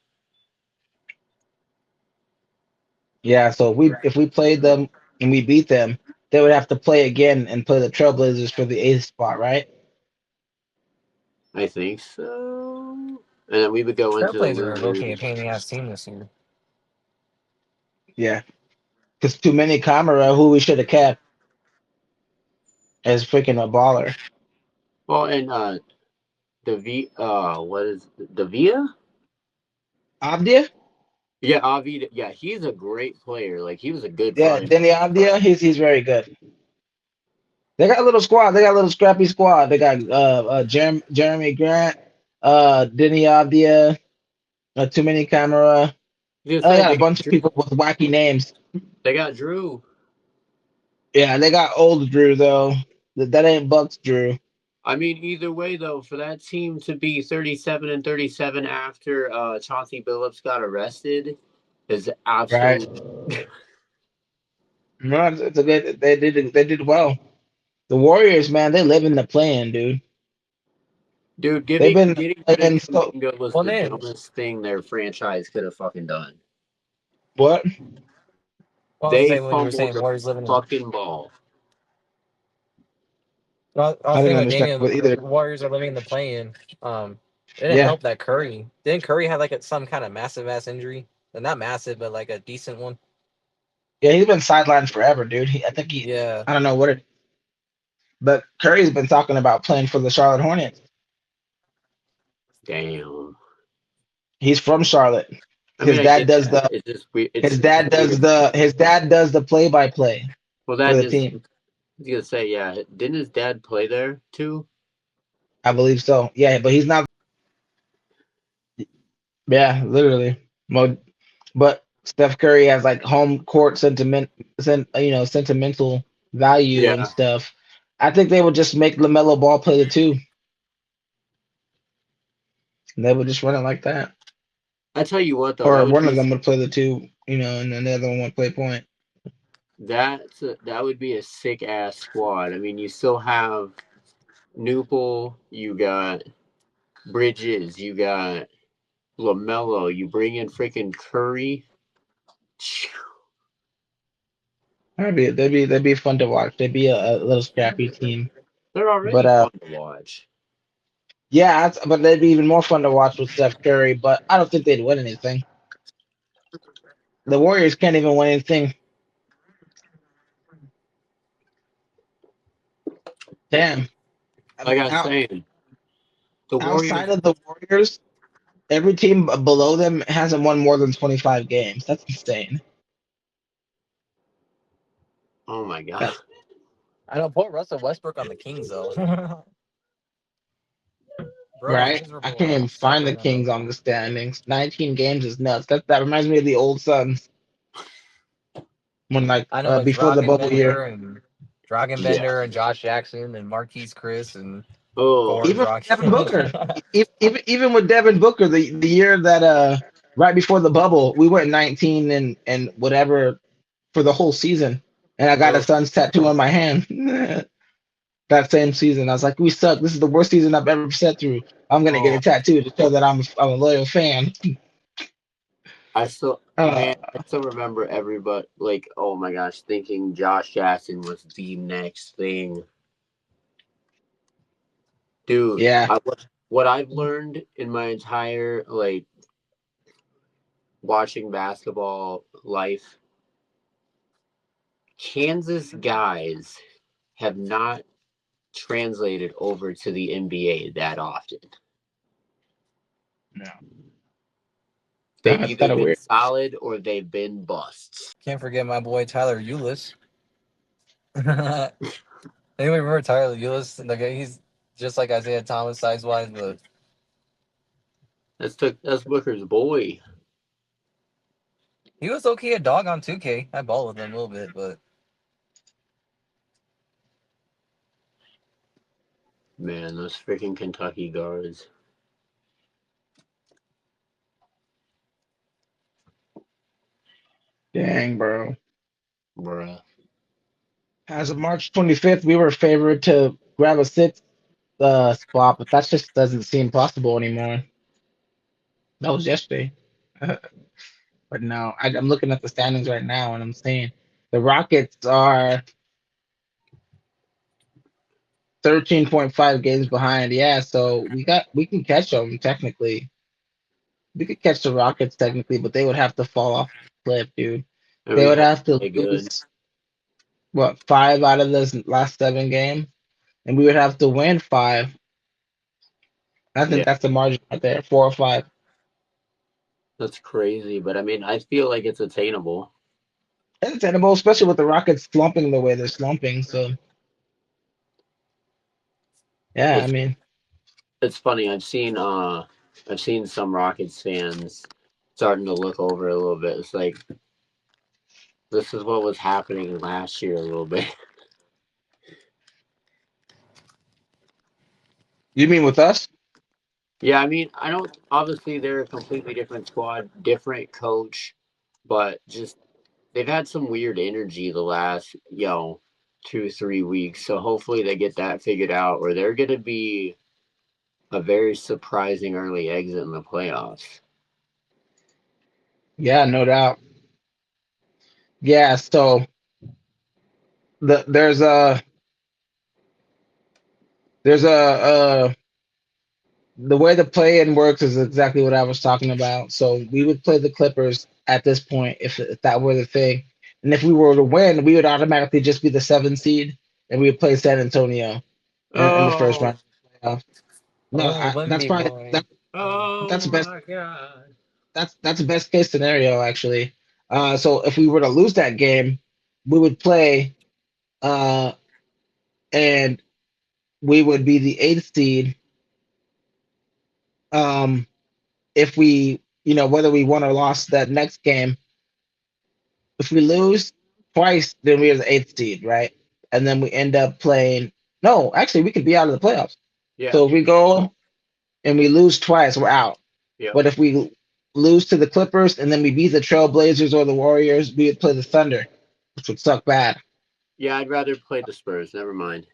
Yeah, so if we played them and we beat them, they would have to play again and play the Trailblazers for the 8th spot, right? I think so. And then we would go into the Trailblazers are low-key a losers. pain in the ass team this year. Yeah, because too many Camera, who we should have kept, is freaking a baller. Well, and what is the Via? Avdia? Yeah, Avi. Yeah, he's a great player. Like he was a good Yeah, find. Denny Avdia, he's very good. They got a little squad. They got a little scrappy squad. They got Jeremy Grant, Denny Avdia, too many Camera. You They said got they a got bunch of Drew. people with wacky names. They got Drew. Yeah, they got old Drew though. That ain't Bucks Drew. I mean, either way though, for that team to be 37-37 after Chauncey Billups got arrested is Right. absolute. No, it's a good. They did well. The Warriors, man, they live in the plan, dude. Dude, They've been getting rid of playing so Kuminga was Well, the then, dumbest thing their franchise could have fucking done. what? what was I They saying when you were fumbled saying the Warriors living in? fucking ball. Well, I was I didn't saying with understand, Damien, but the either. Warriors are living in the play-in. It didn't Yeah, help that Curry didn't Curry have like some kind of massive ass injury? Not massive, but like a decent one. yeah, he's been sidelined forever, dude. I think Yeah. I don't know what it, but Curry's been talking about playing for the Charlotte Hornets. Damn. He's from Charlotte. I mean, His I dad get does that. the It's just weird. his dad does the play-by-play Well, for that the is. team. I was gonna say, yeah. Didn't his dad play there too? I believe so. Yeah, but he's not. Yeah, literally. But Steph Curry has like home court sentimental value and Yeah. stuff. I think they would just make LaMelo Ball play the 2. And they would just run it like that. I tell you what, though, Or one of them would play the 2, and then the other one would play point. that would be a sick ass squad. I mean, you still have Newpol, you got Bridges, you got LaMelo, you bring in freaking Curry. They'd be fun to watch. They'd be a little scrappy team. They're But already fun to watch. yeah, but they'd be even more fun to watch with Steph Curry. But I don't think they'd win anything. The Warriors can't even win anything. Damn. I Like mean, I was saying, the outside Warriors. of the Warriors, Every team below them hasn't won more than 25 games. That's insane. Oh my god. That's I don't put Russell Westbrook on the Kings though. Bro, right. I miserable can't even suck find right the now, bro. Kings on the standings. 19 games is nuts. That reminds me of the old Suns when like I know it's before the Dragon bubble year. Bender and Dragon Yeah. Bender and Josh Jackson and Marquise Chris and Oh, Goran Even Devin Booker, Dragic. even with Devin Booker, the year that right before the bubble, we went 19 and whatever for the whole season, and I got a oh, Suns tattoo on my hand. That same season, I was like, "We suck. This is the worst season I've ever sat through. I'm gonna get oh, a tattoo to show that I'm a loyal fan." I still, Uh, man, I still remember everybody, like, oh my gosh, thinking Josh Jackson was the next thing. Dude, yeah, what I've learned in my entire, like, watching basketball life, Kansas guys have not translated over to the NBA that often. no, They've that's either kind of been weird. solid or they've been busts. Can't forget my boy Tyler Eulis. Anybody remember Tyler Eulis? Like he's just like Isaiah Thomas size wise, but That's Booker's boy. he was okay at dog on 2K. I ball with him a little bit, but Man, those freaking Kentucky guards. Dang, bro. Bruh. As of March 25th, we were favored to grab a sixth spot, but that just doesn't seem possible anymore. That was yesterday. But no, I'm looking at the standings right now, and I'm seeing the Rockets are 13.5 games behind. Yeah, so we can catch them technically. We could catch the Rockets technically, but they would have to fall off the cliff, dude. And They we'd would have have to to play good. lose what 5 out of those last 7 games, and we would have to win 5. I think Yeah, that's the margin right there, 4 or 5. that's crazy. But I mean, I feel like it's attainable. It's attainable, especially with the Rockets slumping the way they're slumping. So yeah, I It's mean, it's funny. I've seen some Rockets fans starting to look over a little bit. It's like this is what was happening last year a little bit. you mean with us? Yeah, I mean, I don't. Obviously, they're a completely different squad, different coach, but just they've had some weird energy the last 2 3 weeks. So hopefully they get that figured out, or they're going to be a very surprising early exit in the playoffs. Yeah, no doubt. Yeah, so there's a the way the play-in works is exactly what I was talking about. So we would play the Clippers at this point if that were the thing, and if we were to win, we would automatically just be the 7th seed, and we would play San Antonio in the first Oh, round. Of the playoffs. No, oh that's Wemby probably boy. oh that's best my God! that's the best case scenario actually. So if we were to lose that game, we would play uh and we would be the 8th seed. Um, if we, whether we won or lost that next game, if we lose twice, then we are the 8th seed, right? And then we end up playing. No, actually, we could be out of the playoffs. Yeah, So if we go and we lose twice, we're out. yep, But if we lose to the Clippers and then we beat the Trailblazers or the Warriors, we would play the Thunder, which would suck bad. yeah. I'd rather play the Spurs. Never mind.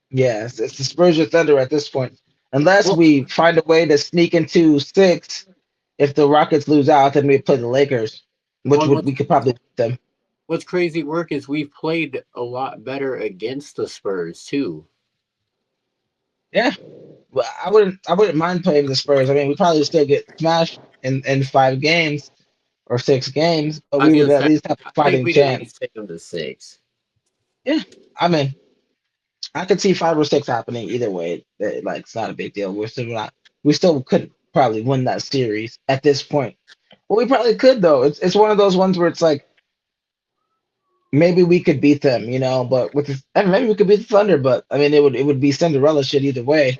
Yes, it's the Spurs or Thunder at this point. Unless Well, we find a way to sneak into 6, if the Rockets lose out, then we play the Lakers, which one would we could probably beat them. what's crazy work is we've played a lot better against the Spurs too. Yeah, well, I wouldn't mind playing the Spurs. I mean, we probably still get smashed in 5 games or 6 games, but I was we would gonna at say, least have a I think fighting we'd at chance. least take them to 6. Yeah, I mean, I could see 5 or 6 happening either way. Like, it's not a big deal. We still could probably win that series at this point. Well, we probably could though. It's one of those ones where it's like maybe we could beat them, but and maybe we could beat the Thunder, but I mean it would be Cinderella shit either way.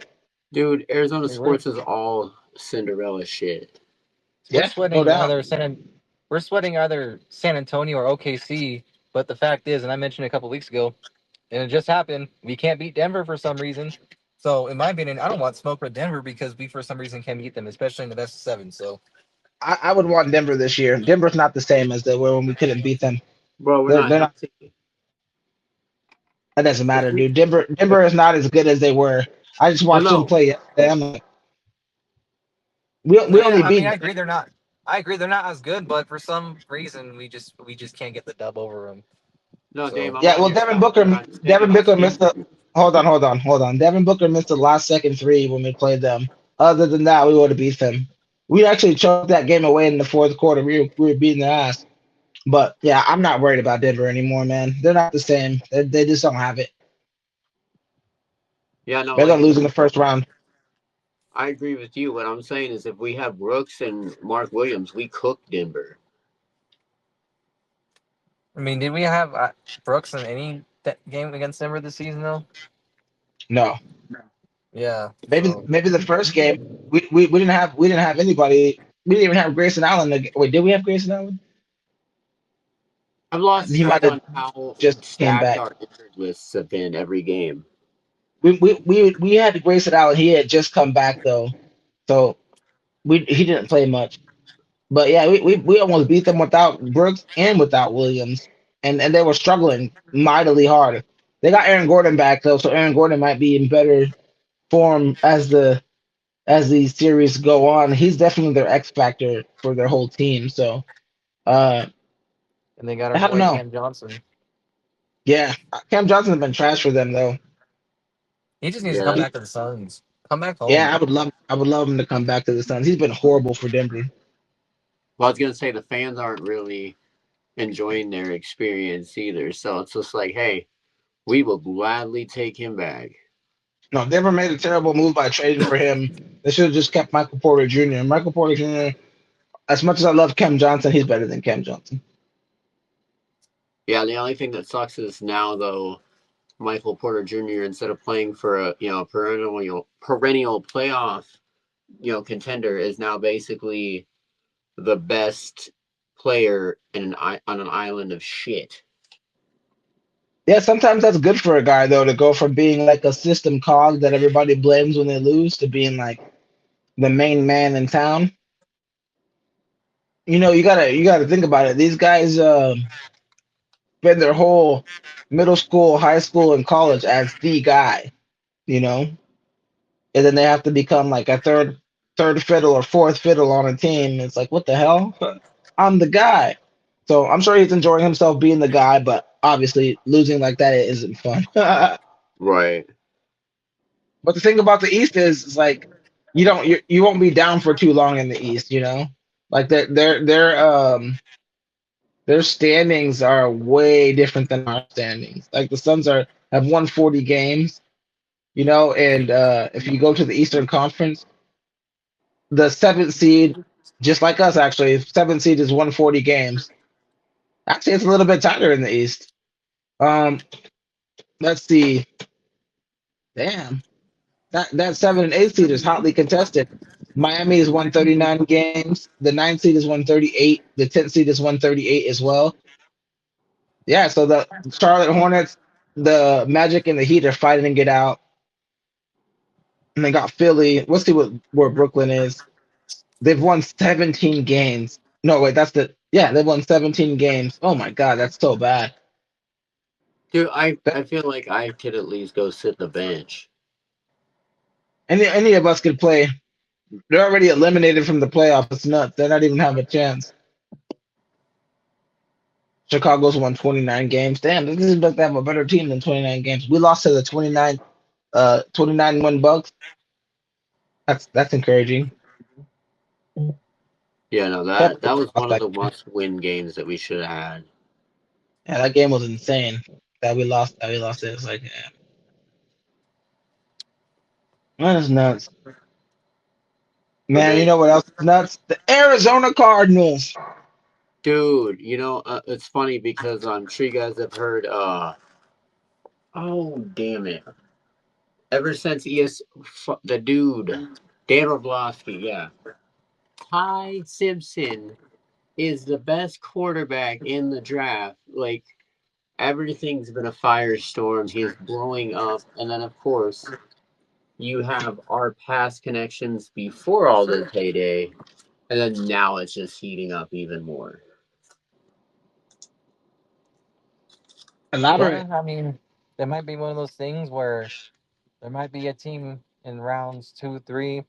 Dude, Arizona Hey, we're sports is all Cinderella shit. we're Yeah, no sweating doubt. either San Antonio or OKC. But the fact is, and I mentioned a couple weeks ago, and it just happened, we can't beat Denver for some reason. So in my opinion, I don't want smoke with Denver because we for some reason can't beat them, especially in the best of 7. So I would want Denver this year. Denver's not the same as they were when we couldn't beat them. Bro, we're not They're not. healthy. That doesn't If matter, we, dude. Denver is not as good as they were. I just oh watched them no, play yesterday. I'm like, we yeah, only I mean, beat. I agree they're not. I agree they're not as good, but for some reason we just can't get the dub over them. no, Dave, So I'm Yeah, on well, your side. But I'm saying Devin our Booker missed the. schedule. Hold on. Devin Booker missed the last second three when we played them. Other than that, we would have beat them. We actually choked that game away in the fourth quarter. We were beating their ass. But yeah, I'm not worried about Denver anymore, man. They're not the same. They just don't have it. Yeah, no, They're like gonna lose in the first round. I agree with you. What I'm saying is, if we have Brooks and Mark Williams, we cook Denver. I mean, did we have Brooks in any game against Denver this season though? No, Yeah. maybe So maybe the first game we didn't have anybody. We didn't even have Grayson Allen. Wait, did we have Grayson Allen? I've lost He might track have on how just came stacked back. our injured lists have been every game. We had Grayson Allen. He had just come back though, so he didn't play much. But yeah, we almost beat them without Brooks and without Williams, and they were struggling mightily hard. They got Aaron Gordon back though, so Aaron Gordon might be in better form as the series go on. He's definitely their X factor for their whole team. So uh, and they got our I don't boy know. Cam Johnson. Yeah, Cam Johnson's been trash for them though. He just needs to Yeah, come that's, back to the Suns. Come back Yeah, home. I would love him to come back to the Suns. He's been horrible for Denver. well, I was gonna say the fans aren't really enjoying their experience either. So it's just like, hey, we will gladly take him back. No, Denver made a terrible move by trading for him. They should have just kept Michael Porter Jr. Michael Porter Jr. As much as I love Cam Johnson, he's better than Cam Johnson. Yeah, the only thing that sucks is now though Michael Porter Jr. instead of playing for a perennial playoff contender is now basically the best player on an island of shit. Yeah, sometimes that's good for a guy though to go from being like a system cog that everybody blames when they lose to being like the main man in town. You gotta think about it. These guys spend their whole middle school, high school, and college as the guy, you know, and then they have to become like a third fiddle or fourth fiddle on a team. It's like, what the hell? I'm the guy. So I'm sure he's enjoying himself being the guy, but obviously losing like that isn't fun. Right. But the thing about the East is like you won't be down for too long in the East, Like their standings are way different than our standings. Like the Suns have won 40 games, and if you go to the Eastern Conference, the seventh seed, just like us actually, seventh seed is 140 games. Actually, it's a little bit tighter in the East. Um, let's see. Damn. That 7 and 8 seed is hotly contested. Miami is 139 games. The 9th seed is 138. The 10th seed is 138 as well. Yeah, so the Charlotte Hornets, the Magic, and the Heat are fighting to get out. And they got Philly. Let's see where Brooklyn is. They've won 17 games. No, wait, they've won 17 games. Oh my God, that's so bad. Dude, I, That, I feel like I could at least go sit the bench. any of us could play. They're already eliminated from the playoffs. It's nuts. They're not even have a chance. Chicago's won 29 games. Damn, this is about to have a better team than 29 games. We lost to the 29 win Bucks. That's encouraging. Yeah, no, Can't that believe that we was lost one of that the game. must-win games that we should have had. Yeah, that game was insane. That we lost. That we lost it. It's like, yeah, that is nuts. Man, you know what else is nuts? The Arizona Cardinals. Dude, it's funny because I'm sure you guys have heard. Oh damn it! Ever since the dude Dan Orlovsky, yeah, Ty Simpson is the best quarterback in the draft. Like everything's been a firestorm. He's blowing up, and then of course you have our past connections before all this heyday, and then now it's just heating up even more. Elaborate. Yeah, I mean, there might be one of those things where there might be a team in rounds 2, 3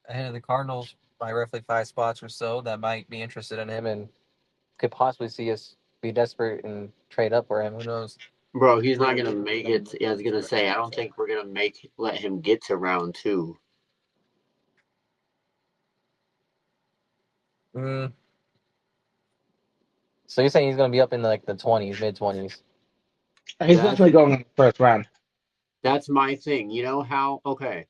ahead of the Cardinals by roughly 5 spots or so that might be interested in him and could possibly see us be desperate and trade up for him. Who knows? Bro, he's not gonna make it. I was gonna say, I don't think we're gonna let him get to round 2. Mm. So you're saying he's going to be up in like the 20s, mid 20s? He's That's definitely going in the first round. that's my thing. You know how? Okay,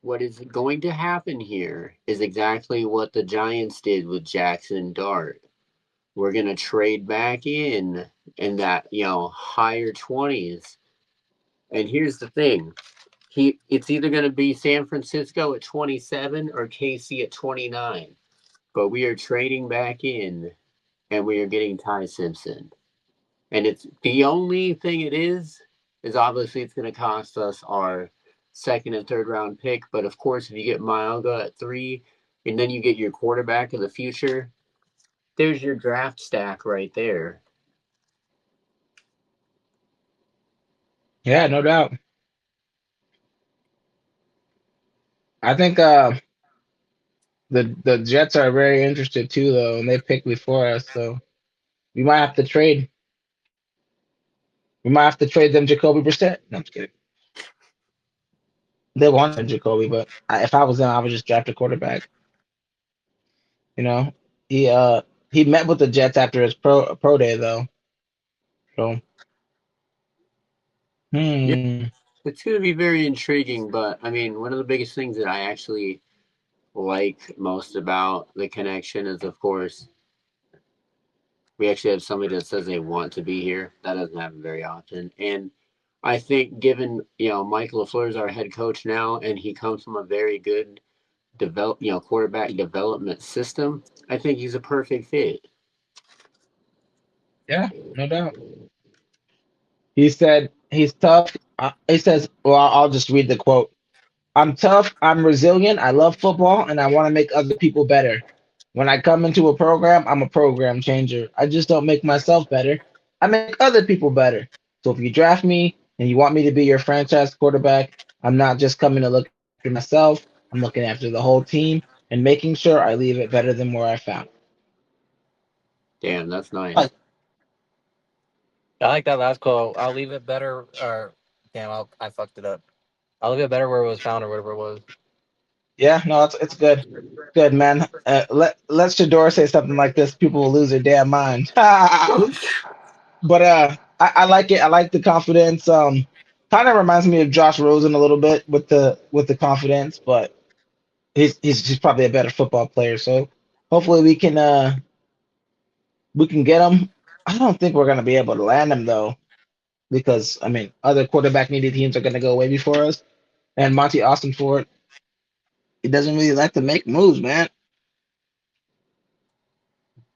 what is going to happen here is exactly what the Giants did with Jackson Dart. We're gonna trade back in that higher 20s. And here's the thing: it's either gonna be San Francisco at 27 or KC at 29. But we are trading back in, and we are getting Ty Simpson. And it's the only thing it is obviously it's going to cost us our second and third round pick. But of course, if you get Myalga at 3, and then you get your quarterback of the future, there's your draft stack right there. Yeah, no doubt. I think the Jets are very interested too, though, and they picked before us, so we might have to trade. We might have to trade them Jacoby Brissett. No, I'm just kidding. They wanted Jacoby, but if I was them, I would just draft a quarterback. You know, he uh he met with the Jets after his pro day though. So Yeah, hmm. it's going to be very intriguing. But I mean, one of the biggest things that I actually like most about the connection is, of course, we actually have somebody that says they want to be here. That doesn't happen very often. And I think given, Mike LaFleur is our head coach now and he comes from a very good quarterback development system, I think he's a perfect fit. Yeah, no doubt. He said he's tough. He says, well, I'll just read the quote. I'm tough, I'm resilient, I love football, and I want to make other people better. When I come into a program, I'm a program changer. I just don't make myself better. I make other people better. So if you draft me and you want me to be your franchise quarterback, I'm not just coming to look after myself. I'm looking after the whole team and making sure I leave it better than where I found. Damn, that's nice. I like that last quote. I'll leave it better, or damn, I fucked it up. I'll leave it better where it was found or whatever it was. Yeah, no, it's good. Good, man. Let Shador say something like this, people will lose their damn mind. But I like it. I like the confidence. Kind of reminds me of Josh Rosen a little bit with the confidence, but he's probably a better football player. So hopefully we can get him. I don't think we're gonna be able to land him though, because I mean other quarterback needy teams are gonna go way before us. And Monty Austin Ford, he doesn't really like to make moves, man.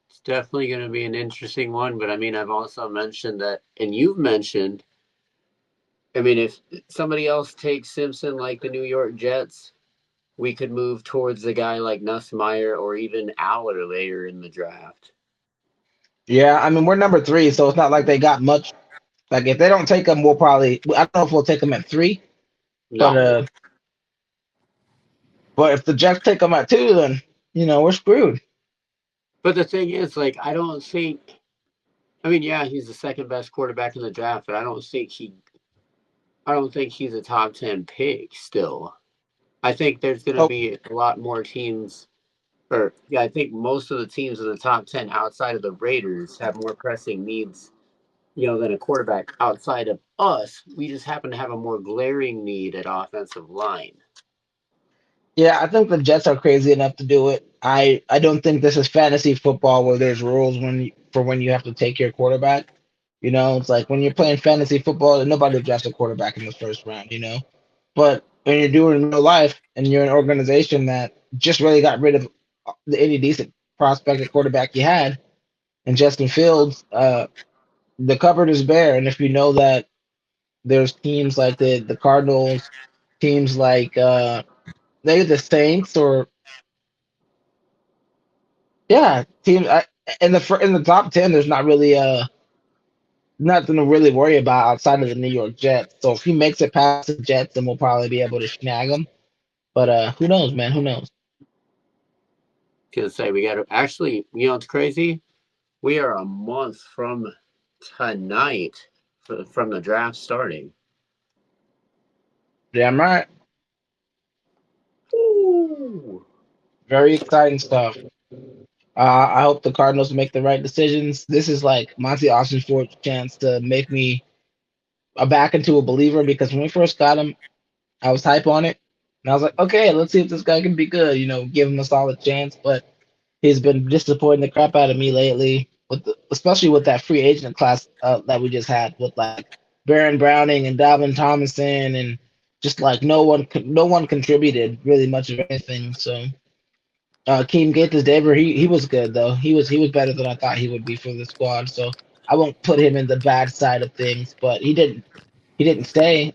It's definitely going to be an interesting one. But I mean, I've also mentioned that, and you've mentioned, I mean, if somebody else takes Simpson like the New York Jets, we could move towards a guy like Nussmeier or even Aller later in the draft. Yeah, I mean we're number 3, so it's not like they got much. Like if they don't take him, we'll probably. I don't know if we'll take him at 3, but No. if the Jets take him at 2, then we're screwed. But the thing is, like, I don't think. I mean, yeah, he's the second best quarterback in the draft, but I don't think he's a top 10 pick still. I think there's going to Oh, be a lot more teams, or yeah, I think most of the teams in the top 10 outside of the Raiders have more pressing needs, than a quarterback outside of us. We just happen to have a more glaring need at offensive line. Yeah, I think the Jets are crazy enough to do it. I don't think this is fantasy football where there's rules for when you have to take your quarterback. It's like when you're playing fantasy football, nobody drafts a quarterback in the first round. But when you're doing real life and you're an organization that just really got rid of any decent prospect at quarterback you had, and Justin Fields, the cupboard is bare. And if you know that there's teams like the Cardinals, teams like maybe the Saints or yeah, teams in the top 10, there's not really nothing to really worry about outside of the New York Jets. So if he makes it past the Jets, then we'll probably be able to snag him. But who knows, man? Who knows? Gonna say we got to actually. It's crazy. We are a month from tonight from the draft starting. Damn right. Ooh. Very exciting stuff. I hope the Cardinals make the right decisions. This is like Monty Austin Ford's chance to make me back into a believer because when we first got him, I was hype on it. And I was like, okay, let's see if this guy can be good, give him a solid chance. But he's been disappointing the crap out of me lately, especially with that free agent class that we just had with like Baron Browning and Dalvin Thomason and just like no one contributed really much of anything. So Keem Gaither Daver, he was good though. He was better than I thought he would be for the squad. So I won't put him in the bad side of things, but he didn't stay.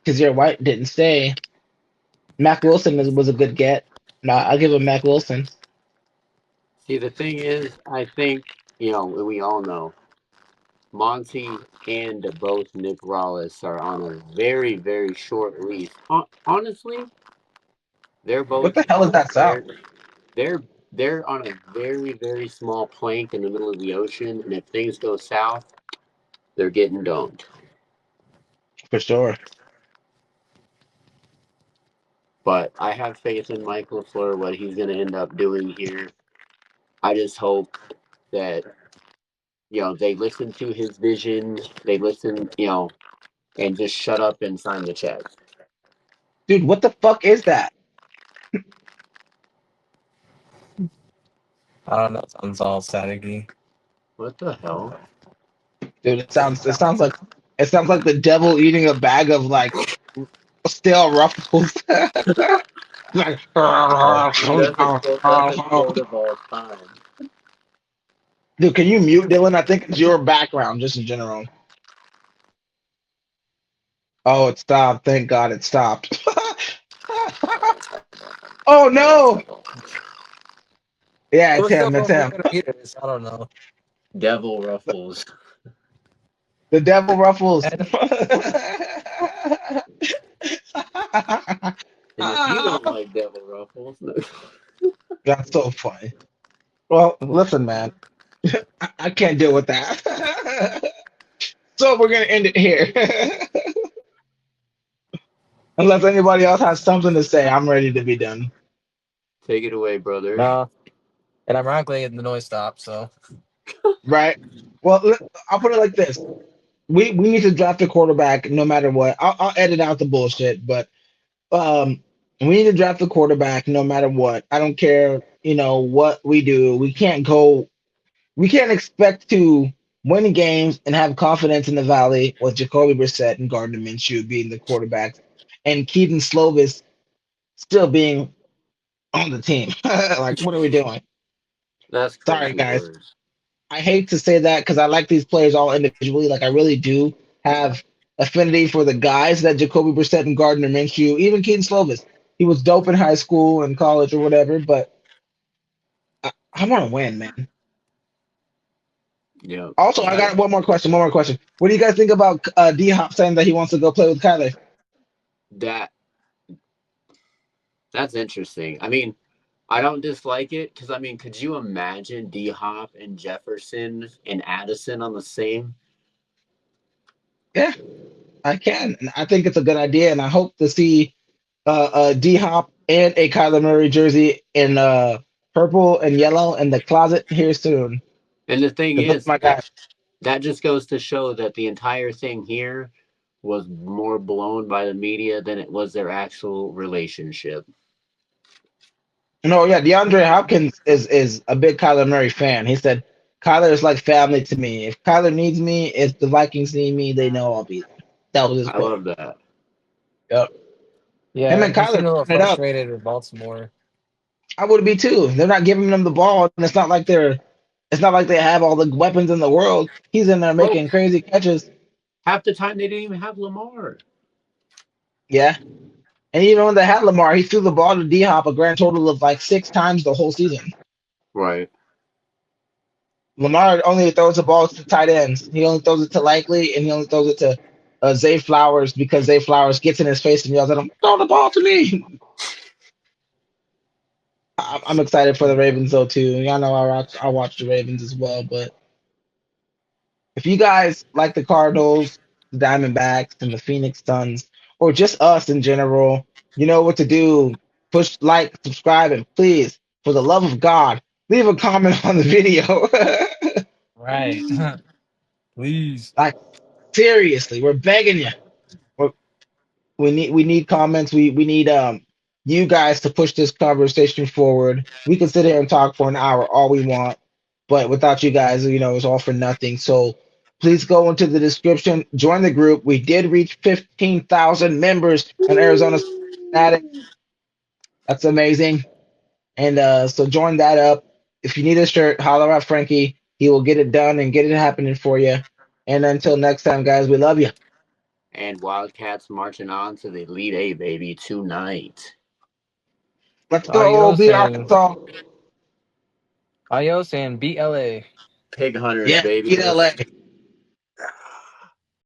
Kazir White didn't stay. Mac Wilson was a good get. No, I'll give him Mac Wilson. See, the thing is, I think we all know Monty and both Nick Rallis are on a very, very short leash. Honestly, they're What both the hell is that sound? they're they're on a very, very small plank in the middle of the ocean, and if things go south, they're getting dumped. For sure. But I have faith in Mike LaFleur, what he's going to end up doing here. I just hope that they listen to his vision. They listen, and just shut up and sign the check. Dude, what the fuck is that? I don't know. It sounds all staticky. What the hell? Dude, it sounds like the devil eating a bag of like stale ruffles. Like, That's a quote of all time. dude, can you mute Dylan? I think it's your background just in general. Oh, it stopped. Thank God it stopped. Oh no! Yeah, It it's was still him. It's probably him. gonna beat it. I don't know. Devil ruffles. The devil ruffles. And And if you don't like devil ruffles, That's so funny. Well, listen, man. I can't deal with that. So we're gonna end it here. Unless anybody else has something to say, I'm ready to be done. take it away, brother. no, and ironically, the noise stopped. So Right? Well, I'll put it like this: we need to draft a quarterback no matter what. I'll edit out the bullshit, but we need to draft a quarterback no matter what. I don't care, what we do. We can't expect to win games and have confidence in the Valley with Jacoby Brissett and Gardner Minshew being the quarterbacks and Keaton Slovis still being on the team. Like, what are we doing? That's Sorry, crazy guys. words. I hate to say that because I like these players all individually. Like, I really do have affinity for the guys that Jacoby Brissett and Gardner Minshew, even Keaton Slovis. He was dope in high school and college or whatever, but I want to win, man. Yeah. Also, I got one more question. One more question. What do you guys think about D Hop saying that he wants to go play with Kyler? That that's interesting. I mean, I don't dislike it because could you imagine D Hop and Jefferson and Addison on the same? Yeah, I can. And I think it's a good idea, and I hope to see D Hop and a Kyler Murray jersey in purple and yellow in the closet here soon. And the thing 'Cause that's is my guy. that just goes to show that the entire thing here was more blown by the media than it was their actual relationship. No, yeah, DeAndre Hopkins is a big Kyler Murray fan. He said Kyler is like family to me. If Kyler needs me, if the Vikings need me, they know I'll be there. That was his I quote. love that. Yep. Him Yeah, and he Kyler seemed a little tearing it up. frustrated with Baltimore. I would be too. They're not giving them the ball, and it's not like they have all the weapons in the world. He's in there Bro, making crazy catches. half the time they didn't even have Lamar. Yeah. And even when they had Lamar, he threw the ball to D Hop a grand total of like 6 times the whole season. Right. Lamar only throws the ball to tight ends. He only throws it to Likely, and he only throws it to Zay Flowers because Zay Flowers gets in his face and yells at him, "Throw the ball to me!" I'm excited for the Ravens though too. Y'all know I watch the Ravens as well. But if you guys like the Cardinals, the Diamondbacks, and the Phoenix Suns, or just us in general, you know what to do. Push like, subscribe, and please, for the love of God, leave a comment on the video. Right. Please. Like seriously, we're begging you. We're, we need comments. We need you guys to push this conversation forward. We can sit here and talk for an hour all we want, but without you guys, it's all for nothing. So please go into the description, join the group. We did reach 15,000 members on Arizona Fanatic. That's amazing. And so join that up. If you need a shirt, holler at Frankie. He will get it done and get it happening for you. And until next time, guys, we love you. And Wildcats marching on to the Elite Eight, baby, tonight. Let's go, Adios beat and Arkansas. adios and beat LA. Pig Hunters, Yeah, baby. beat LA.